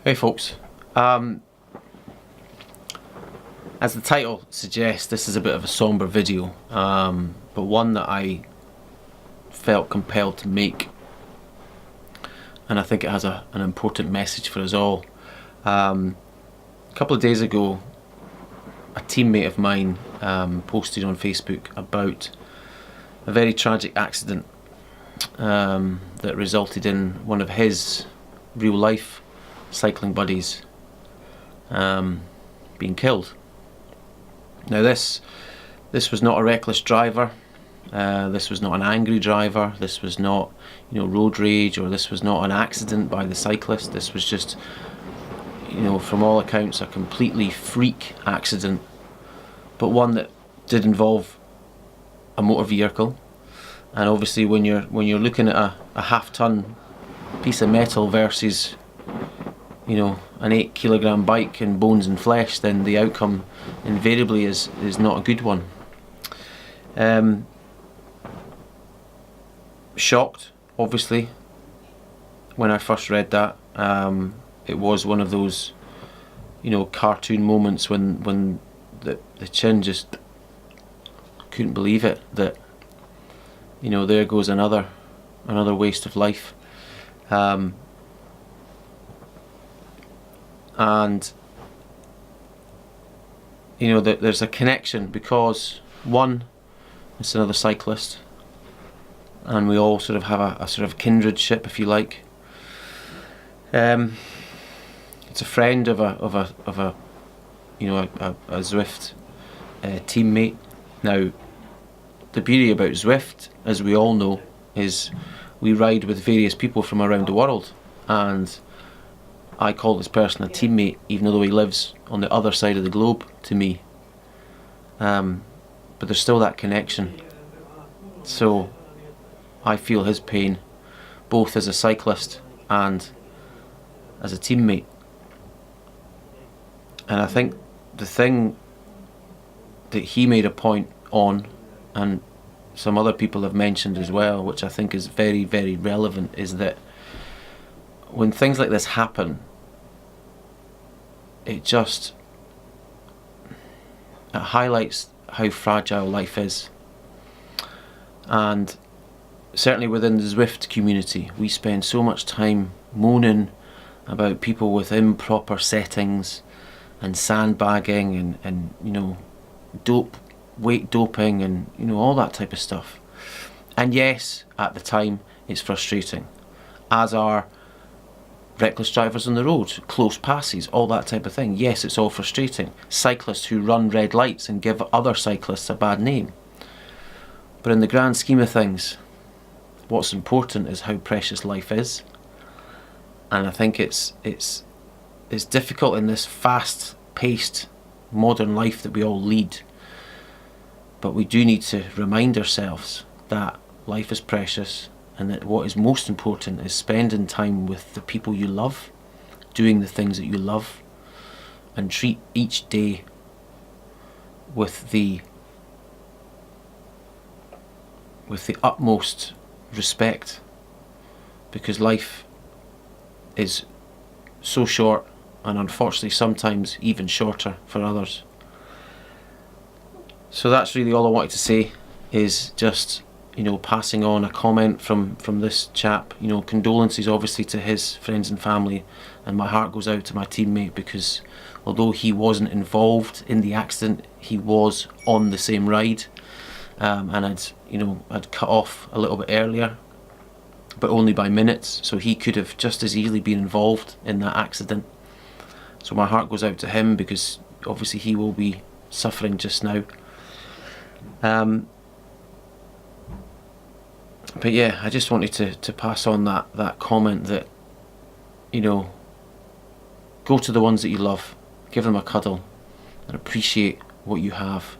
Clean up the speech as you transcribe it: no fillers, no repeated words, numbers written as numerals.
Hey folks, as the title suggests, this is a bit of a somber video, but one that I felt compelled to make, and I think it has an important message for us all. A couple of days ago, a teammate of mine posted on Facebook about a very tragic accident that resulted in one of his real life cycling buddies being killed. Now this was not a reckless driver, this was not an angry driver, this was not road rage, or this was not an accident by the cyclist. This was just, from all accounts, a completely freak accident, but one that did involve a motor vehicle. And obviously when you're looking at a half-ton piece of metal versus an 8 kilogram bike and bones and flesh, then the outcome invariably is not a good one. Shocked, obviously, when I first read that. It was one of those cartoon moments when the chin just couldn't believe it, that there goes another waste of life. And there's a connection, because one, it's another cyclist, and we all sort of have a sort of kindredship, if you like. It's a friend of a Zwift teammate. Now, the beauty about Zwift, as we all know, is we ride with various people from around the world, and I call this person a teammate even though he lives on the other side of the globe to me. But there's still that connection. So I feel his pain, both as a cyclist and as a teammate. And I think the thing that he made a point on, and some other people have mentioned as well, which I think is very, very relevant, is that when things like this happen, it highlights how fragile life is. And certainly within the Zwift community, we spend so much time moaning about people with improper settings and sandbagging and weight doping and all that type of stuff. And yes, at the time it's frustrating, as are reckless drivers on the road, close passes, all that type of thing. Yes, it's all frustrating. Cyclists who run red lights and give other cyclists a bad name. But in the grand scheme of things, what's important is how precious life is. And I think it's difficult in this fast-paced modern life that we all lead. But we do need to remind ourselves that life is precious, and that what is most important is spending time with the people you love, doing the things that you love, and treat each day with the utmost respect, because life is so short, and unfortunately sometimes even shorter for others. So that's really all I wanted to say, is just passing on a comment from this chap. Condolences obviously to his friends and family, and my heart goes out to my teammate, because although he wasn't involved in the accident, he was on the same ride, and I'd cut off a little bit earlier, but only by minutes, so he could have just as easily been involved in that accident. So my heart goes out to him, because obviously he will be suffering just now. But yeah, I just wanted to pass on that comment that, go to the ones that you love, give them a cuddle, and appreciate what you have.